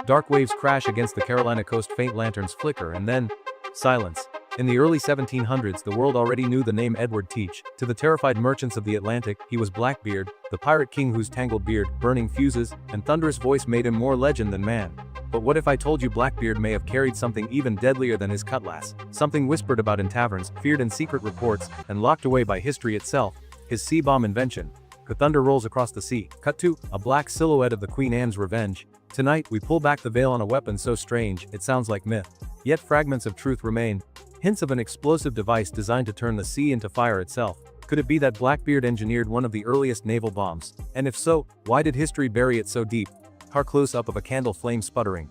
Dark waves crash against the Carolina coast, faint lanterns flicker, and then silence. In the early 1700s, the world already knew the name Edward Teach. To the terrified merchants of the Atlantic, he was Blackbeard, the pirate king whose tangled beard, burning fuses, and thunderous voice made him more legend than man. But what if I told you Blackbeard may have carried something even deadlier than his cutlass? Something whispered about in taverns, feared in secret reports, and locked away by history itself. His sea bomb invention. The thunder rolls across the sea. Cut to a black silhouette of the Queen Anne's Revenge. Tonight, we pull back the veil on a weapon so strange, it sounds like myth. Yet fragments of truth remain. Hints of an explosive device designed to turn the sea into fire itself. Could it be that Blackbeard engineered one of the earliest naval bombs? And if so, why did history bury it so deep? Our close-up of a candle flame sputtering.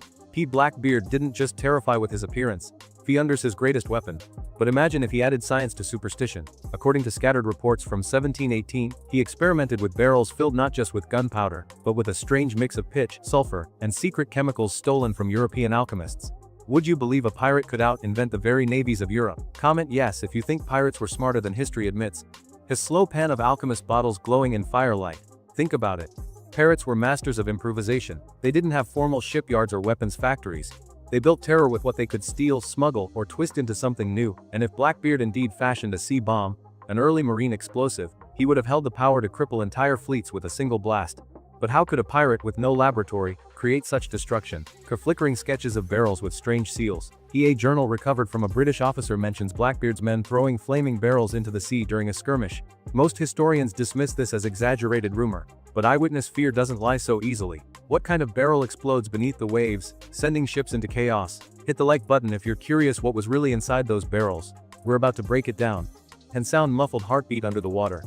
Blackbeard didn't just terrify with his appearance. He unders his greatest weapon. But imagine if he added science to superstition. According to scattered reports from 1718, he experimented with barrels filled not just with gunpowder, but with a strange mix of pitch, sulfur, and secret chemicals stolen from European alchemists. Would you believe a pirate could out-invent the very navies of Europe? Comment yes if you think pirates were smarter than history admits. His slow pan of alchemist bottles glowing in firelight. Think about it. Pirates were masters of improvisation. They didn't have formal shipyards or weapons factories. They built terror with what they could steal, smuggle, or twist into something new. And if Blackbeard indeed fashioned a sea bomb, an early marine explosive, he would have held the power to cripple entire fleets with a single blast. But how could a pirate with no laboratory create such destruction? Flickering sketches of barrels with strange seals. A journal recovered from a British officer mentions Blackbeard's men throwing flaming barrels into the sea during a skirmish. Most historians dismiss this as exaggerated rumor. But eyewitness fear doesn't lie so easily. What kind of barrel explodes beneath the waves, sending ships into chaos? Hit the like button if you're curious what was really inside those barrels. We're about to break it down. And sound muffled heartbeat under the water.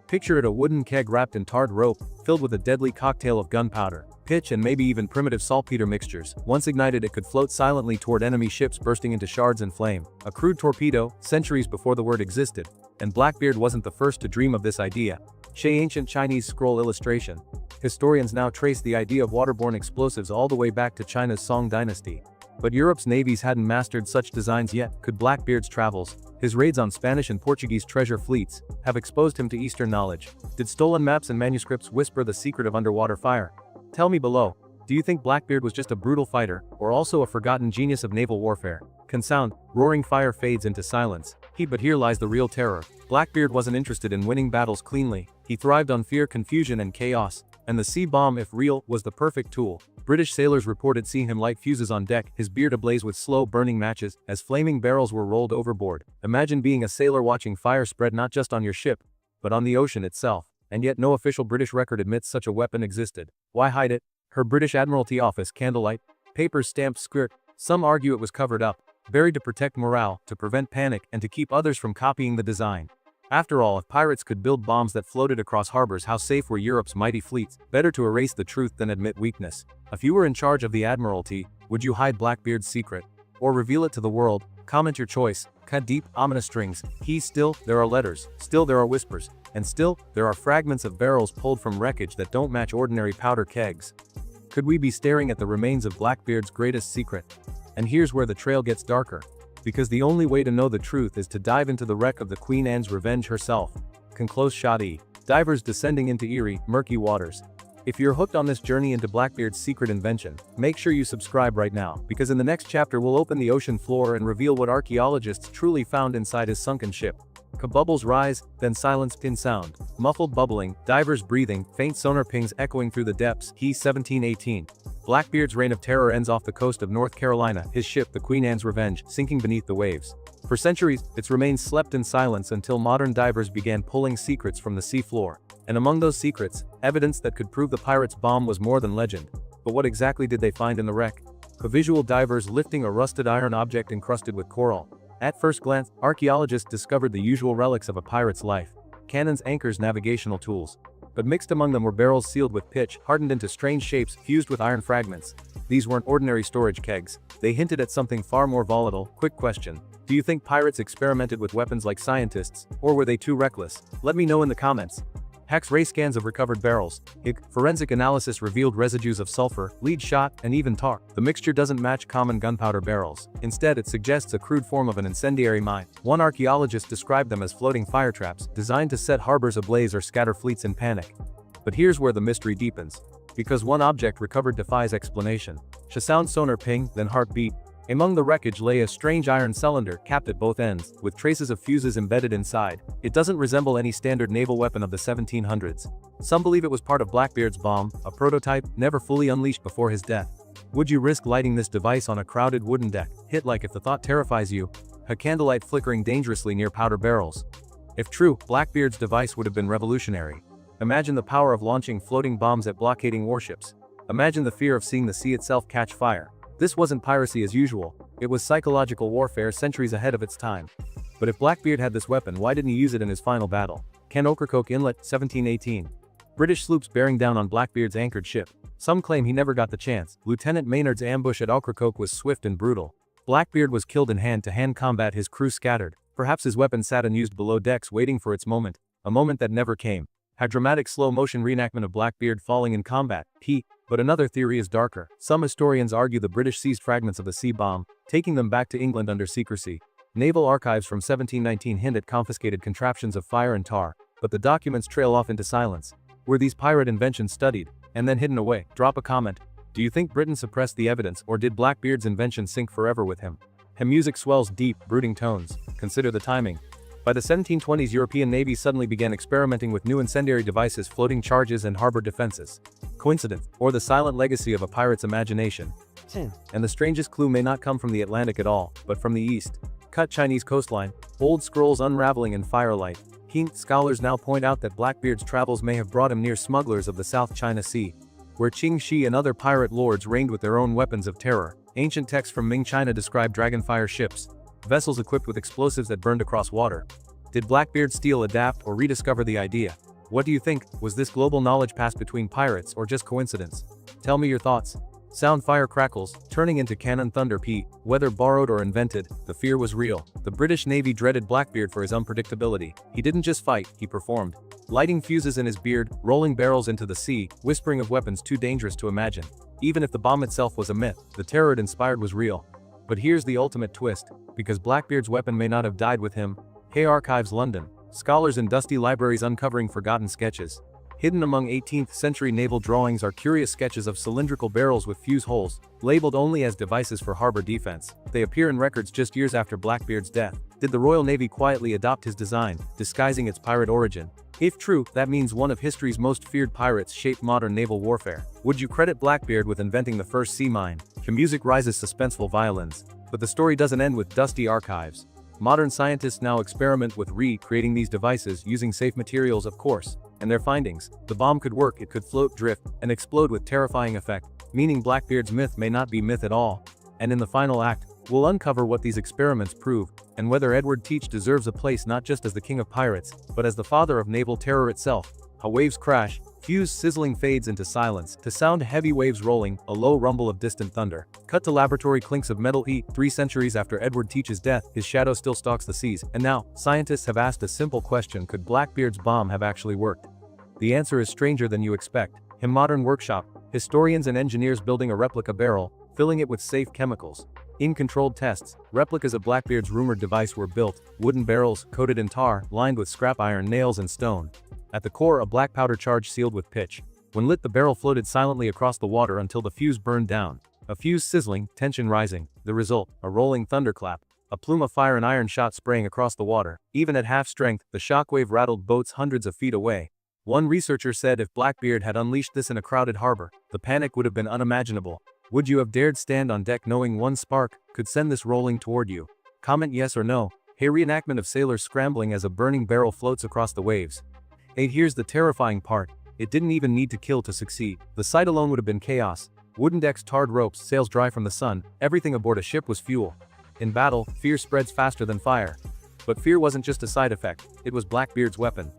Picture it, a wooden keg wrapped in tarred rope, filled with a deadly cocktail of gunpowder, pitch, and maybe even primitive saltpeter mixtures. Once ignited, it could float silently toward enemy ships, bursting into shards and flame. A crude torpedo, centuries before the word existed. And Blackbeard wasn't the first to dream of this idea. Ancient Chinese scroll illustration. Historians now trace the idea of waterborne explosives all the way back to China's Song dynasty. But Europe's navies hadn't mastered such designs yet. Could Blackbeard's travels, his raids on Spanish and Portuguese treasure fleets, have exposed him to Eastern knowledge? Did stolen maps and manuscripts whisper the secret of underwater fire? Tell me below, do you think Blackbeard was just a brutal fighter, or also a forgotten genius of naval warfare? Consound, roaring fire fades into silence. But here lies the real terror. Blackbeard wasn't interested in winning battles cleanly. He thrived on fear, confusion, and chaos. And the sea bomb, if real, was the perfect tool. British sailors reported seeing him light fuses on deck, his beard ablaze with slow-burning matches, as flaming barrels were rolled overboard. Imagine being a sailor watching fire spread not just on your ship, but on the ocean itself. And yet no official British record admits such a weapon existed. Why hide it? Her British Admiralty office, candlelight, papers stamped skirt. Some argue it was covered up, buried to protect morale, to prevent panic, and to keep others from copying the design. After all, if pirates could build bombs that floated across harbors, how safe were Europe's mighty fleets? Better to erase the truth than admit weakness. If you were in charge of the Admiralty, would you hide Blackbeard's secret? Or reveal it to the world? Comment your choice. Cut deep, ominous strings. Still, there are letters. Still, there are whispers. And still, there are fragments of barrels pulled from wreckage that don't match ordinary powder kegs. Could we be staring at the remains of Blackbeard's greatest secret? And here's where the trail gets darker. Because the only way to know the truth is to dive into the wreck of the Queen Anne's Revenge herself. Close shot. Divers descending into eerie, murky waters. If you're hooked on this journey into Blackbeard's secret invention, make sure you subscribe right now, because in the next chapter we'll open the ocean floor and reveal what archaeologists truly found inside his sunken ship. Bubbles rise, then silence, pin sound. Muffled bubbling, divers breathing, faint sonar pings echoing through the depths. 1718. Blackbeard's reign of terror ends off the coast of North Carolina, his ship, the Queen Anne's Revenge, sinking beneath the waves. For centuries, it's remained slept in silence until modern divers began pulling secrets from the seafloor. And among those secrets, evidence that could prove the pirate's bomb was more than legend. But what exactly did they find in the wreck? Visual divers lifting a rusted iron object encrusted with coral. At first glance, archaeologists discovered the usual relics of a pirate's life. Cannons, anchors, navigational tools. But mixed among them were barrels sealed with pitch, hardened into strange shapes, fused with iron fragments. These weren't ordinary storage kegs. They hinted at something far more volatile. Quick question. Do you think pirates experimented with weapons like scientists, or were they too reckless? Let me know in the comments. X-ray scans of recovered barrels. Forensic analysis revealed residues of sulfur, lead shot, and even tar. The mixture doesn't match common gunpowder barrels. Instead, it suggests a crude form of an incendiary mine. One archaeologist described them as floating fire traps, designed to set harbors ablaze or scatter fleets in panic. But here's where the mystery deepens. Because one object recovered defies explanation. sound sonar ping, then heartbeat. Among the wreckage lay a strange iron cylinder capped at both ends, with traces of fuses embedded inside. It doesn't resemble any standard naval weapon of the 1700s. Some believe it was part of Blackbeard's bomb, a prototype never fully unleashed before his death. Would you risk lighting this device on a crowded wooden deck? Hit like if the thought terrifies you. A candlelight flickering dangerously near powder barrels. If true, Blackbeard's device would have been revolutionary. Imagine the power of launching floating bombs at blockading warships. Imagine the fear of seeing the sea itself catch fire. This wasn't piracy as usual, it was psychological warfare centuries ahead of its time. But if Blackbeard had this weapon, why didn't he use it in his final battle? Ken Ocracoke Inlet, 1718. British sloops bearing down on Blackbeard's anchored ship. Some claim he never got the chance. Lieutenant Maynard's ambush at Ocracoke was swift and brutal. Blackbeard was killed in hand-to-hand combat, his crew scattered. Perhaps his weapon sat unused below decks waiting for its moment, a moment that never came. A dramatic slow-motion reenactment of Blackbeard falling in combat. But another theory is darker. Some historians argue the British seized fragments of the sea bomb, taking them back to England under secrecy. Naval archives from 1719 hint at confiscated contraptions of fire and tar, but the documents trail off into silence. Were these pirate inventions studied, and then hidden away? Drop a comment. Do you think Britain suppressed the evidence, or did Blackbeard's invention sink forever with him? His music swells deep, brooding tones. Consider the timing. By the 1720s, European navies suddenly began experimenting with new incendiary devices, floating charges, and harbor defenses. Coincidence, or the silent legacy of a pirate's imagination? And the strangest clue may not come from the Atlantic at all, but from the east. Cut Chinese coastline, old scrolls unraveling in firelight. Scholars now point out that Blackbeard's travels may have brought him near smugglers of the South China Sea, where Qing Shi and other pirate lords reigned with their own weapons of terror. Ancient texts from Ming China describe dragonfire ships, vessels equipped with explosives that burned across water. Did Blackbeard steal, adapt, or rediscover the idea? What do you think? Was this global knowledge passed between pirates, or just coincidence? Tell me your thoughts. Sound fire crackles, turning into cannon thunder. Whether borrowed or invented, the fear was real. The British Navy dreaded Blackbeard for his unpredictability. He didn't just fight, he performed. Lighting fuses in his beard, rolling barrels into the sea, whispering of weapons too dangerous to imagine. Even if the bomb itself was a myth, the terror it inspired was real. But here's the ultimate twist. Because Blackbeard's weapon may not have died with him. Hay Archives, London. Scholars in dusty libraries uncovering forgotten sketches. Hidden among 18th century naval drawings are curious sketches of cylindrical barrels with fuse holes, labeled only as devices for harbor defense. They appear in records just years after Blackbeard's death. Did the Royal Navy quietly adopt his design, disguising its pirate origin? If true, that means one of history's most feared pirates shaped modern naval warfare. Would you credit Blackbeard with inventing the first sea mine? The music rises, suspenseful violins. But the story doesn't end with dusty archives. Modern scientists now experiment with recreating these devices using safe materials, of course. And their findings: the bomb could work, it could float, drift, and explode with terrifying effect, meaning Blackbeard's myth may not be myth at all. And in the final act, we'll uncover what these experiments prove, and whether Edward Teach deserves a place not just as the king of pirates, but as the father of naval terror itself. How waves crash, fuse sizzling fades into silence, to sound heavy waves rolling, a low rumble of distant thunder. Cut to laboratory clinks of metal. 3 centuries after Edward Teach's death, his shadow still stalks the seas, and now, scientists have asked a simple question: could Blackbeard's bomb have actually worked? The answer is stranger than you expect. In modern workshop, historians and engineers building a replica barrel, filling it with safe chemicals. In controlled tests, replicas of Blackbeard's rumored device were built, wooden barrels, coated in tar, lined with scrap iron, nails, and stone. At the core, a black powder charge sealed with pitch. When lit, the barrel floated silently across the water until the fuse burned down. A fuse sizzling, tension rising. The result: a rolling thunderclap. A plume of fire and iron shot spraying across the water. Even at half strength, the shockwave rattled boats hundreds of feet away. One researcher said if Blackbeard had unleashed this in a crowded harbor, the panic would have been unimaginable. Would you have dared stand on deck knowing one spark could send this rolling toward you? Comment yes or no. A reenactment of sailors scrambling as a burning barrel floats across the waves. Here's the terrifying part. It didn't even need to kill to succeed. The sight alone would have been chaos. Wooden decks, tarred ropes, sails dry from the sun. Everything aboard a ship was fuel. In battle, fear spreads faster than fire. But fear wasn't just a side effect, it was Blackbeard's weapon.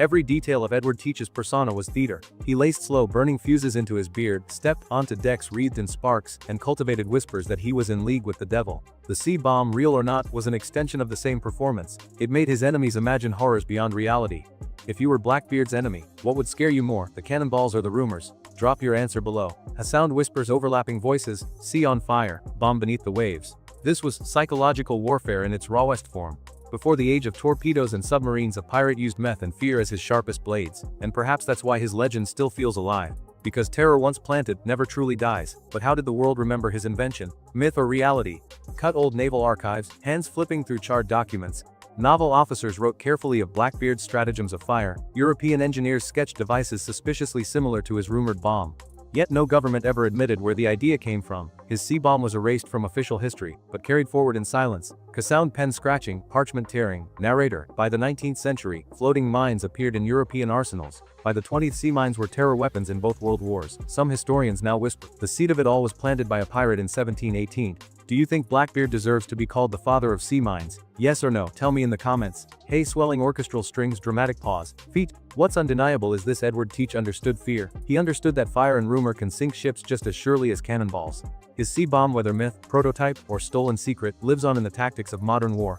Every detail of Edward Teach's persona was theater. He laced slow burning fuses into his beard, stepped onto decks wreathed in sparks, and cultivated whispers that he was in league with the devil. The sea bomb, real or not, was an extension of the same performance. It made his enemies imagine horrors beyond reality. If you were Blackbeard's enemy, what would scare you more, the cannonballs or the rumors? Drop your answer below. A sound whispers, overlapping voices, sea on fire, bomb beneath the waves. This was psychological warfare in its rawest form. Before the age of torpedoes and submarines, a pirate used meth and fear as his sharpest blades, and perhaps that's why his legend still feels alive. Because terror once planted never truly dies. But how did the world remember his invention? Myth or reality? Cut old naval archives, hands flipping through charred documents. Naval officers wrote carefully of Blackbeard's stratagems of fire. European engineers sketched devices suspiciously similar to his rumored bomb. Yet no government ever admitted where the idea came from. His C-bomb was erased from official history, but carried forward in silence. Sound pen scratching, parchment tearing. Narrator. By the 19th century, floating mines appeared in European arsenals. By the 20th, sea mines were terror weapons in both world wars. Some historians now whisper the seed of it all was planted by a pirate in 1718. Do you think Blackbeard deserves to be called the father of sea mines? Yes or no? Tell me in the comments. Hey, swelling orchestral strings, dramatic pause. Feet. What's undeniable is this: Edward Teach understood fear. He understood that fire and rumor can sink ships just as surely as cannonballs. His sea-bomb, whether myth, prototype, or stolen secret, lives on in the tactics of modern war.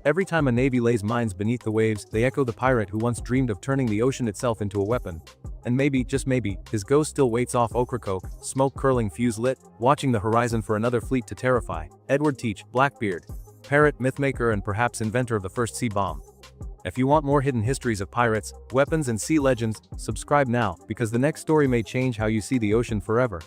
Every time a navy lays mines beneath the waves, they echo the pirate who once dreamed of turning the ocean itself into a weapon. And maybe, just maybe, his ghost still waits off Ocracoke, smoke curling, fuse lit, watching the horizon for another fleet to terrify. Edward Teach, Blackbeard, pirate, mythmaker, and perhaps inventor of the first sea bomb. If you want more hidden histories of pirates, weapons, and sea legends, subscribe now, because the next story may change how you see the ocean forever.